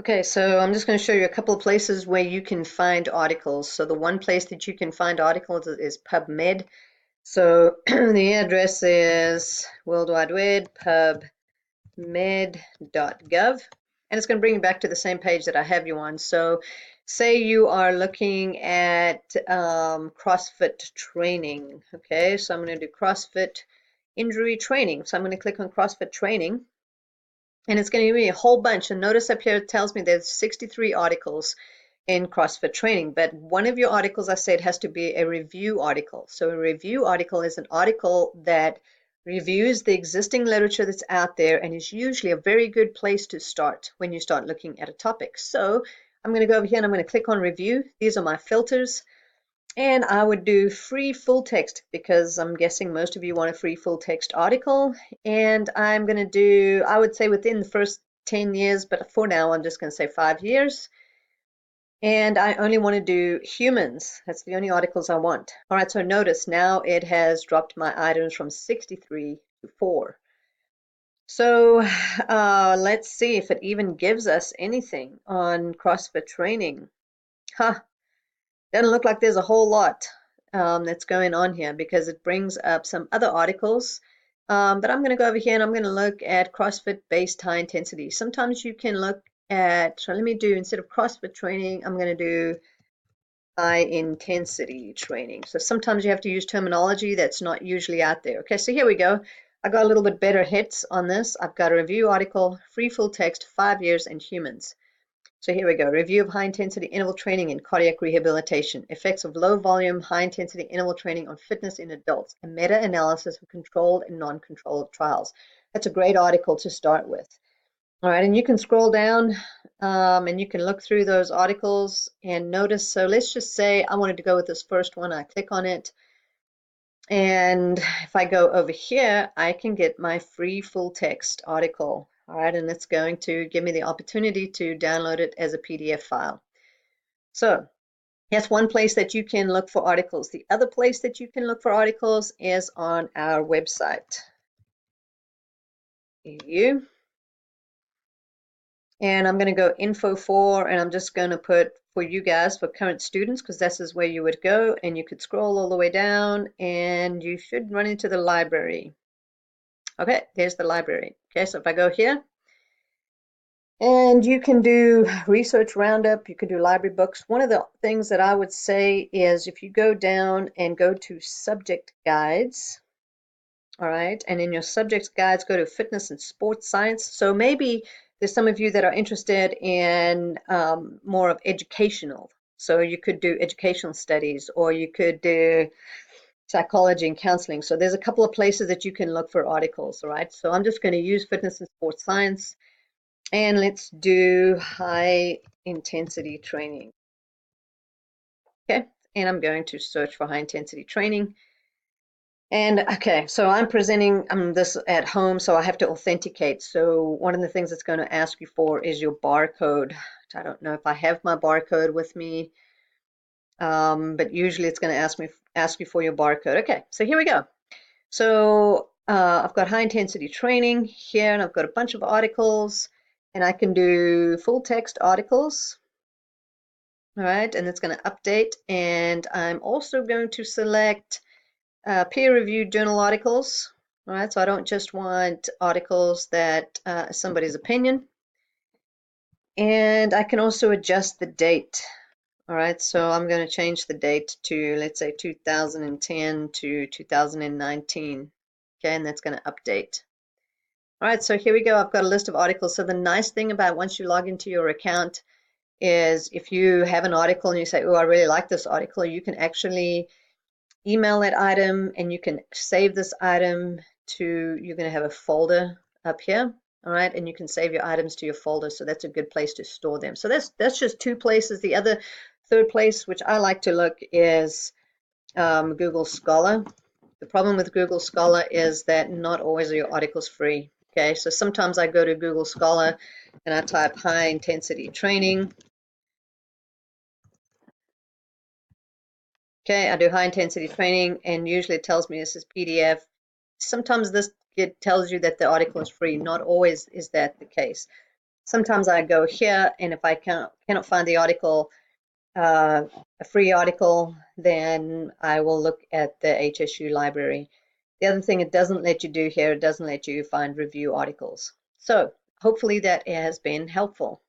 Okay, so I'm just going to show you a couple of places where you can find articles. So the one place that you can find articles is PubMed. So the address is World Wide Web pubmed.gov, and it's going to bring you back to the same page that I have you on. So say you are looking at CrossFit training. Okay, so I'm going to do CrossFit injury training. So I'm going to click on CrossFit training. And it's going to give me a whole bunch. And notice up here it tells me there's 63 articles in CrossFit training, but one of your articles, I said, has to be a review article. So a review article is an article that reviews the existing literature that's out there and is usually a very good place to start when you start looking at a topic. So I'm going to go over here and I'm going to click on review. These are my filters. And I would do free full text because I'm guessing most of you want a free full text article. And I'm going to do, I would say within the first 10 years, but for now I'm just going to say 5 years. And I only want to do humans. That's the only articles I want. All right, so notice now it has dropped my items from 63 to 4. So let's see if it even gives us anything on CrossFit training. Huh. Doesn't look like there's a whole lot that's going on here because it brings up some other articles. But I'm going to go over here and I'm going to look at CrossFit-based high intensity. Sometimes you can look at, so let me do, instead of CrossFit training, I'm going to do high intensity training. So sometimes you have to use terminology that's not usually out there. Okay, so here we go. I got a little bit better hits on this. I've got a review article, free full text, 5 years, and humans. So here we go. Review of high-intensity interval training in cardiac rehabilitation. Effects of low-volume, high-intensity interval training on fitness in adults. A meta-analysis of controlled and non-controlled trials. That's a great article to start with. All right, and you can scroll down and you can look through those articles and notice. So let's just say I wanted to go with this first one. I click on it. And if I go over here, I can get my free full text article. All right, and it's going to give me the opportunity to download it as a PDF file. So that's one place that you can look for articles. The other place that you can look for articles is on our website. EU. And I'm going to go info for, and I'm just going to put for you guys, for current students, because this is where you would go, and you could scroll all the way down and you should run into the library. Okay, there's the library. Okay, so if I go here, and you can do research roundup, you can do library books. One of the things that I would say is if you go down and go to subject guides, all right, and in your subject guides, go to fitness and sports science. So maybe there's some of you that are interested in more of educational. So you could do educational studies, or you could do psychology and counseling. So there's a couple of places that you can look for articles, all right? So I'm just going to use fitness and sports science. And let's do high intensity training. Okay, and I'm going to search for high intensity training. And okay, so I'm presenting this at home, so I have to authenticate. So one of the things it's going to ask you for is your barcode. I don't know if I have my barcode with me, but usually it's going to ask you for your barcode. Okay, so here we go. So I've got high intensity training here, and I've got a bunch of articles, and I can do full text articles. All right, and it's going to update, and I'm also going to select peer-reviewed journal articles. All right, so I don't just want articles that somebody's opinion. And I can also adjust the date. All right, so I'm going to change the date to, let's say, 2010 to 2019. Okay, and that's going to update. All right, so here we go. I've got a list of articles. So the nice thing about once you log into your account is if you have an article and you say, oh, I really like this article, you can actually email that item and you can save this item to, you're going to have a folder up here. All right, and you can save your items to your folder, so that's a good place to store them. So that's just two places. The other third place, which I like to look, is Google Scholar. The problem with Google Scholar is that not always are your articles free. Okay, so sometimes I go to Google Scholar and I type high intensity training. Okay, I do high intensity training, and usually it tells me this is PDF. Sometimes it tells you that the article is free. Not always is that the case. Sometimes I go here, and if I cannot find the article, a free article, then I will look at the HSU library. The other thing it doesn't let you do here, it doesn't let you find review articles. So hopefully that has been helpful.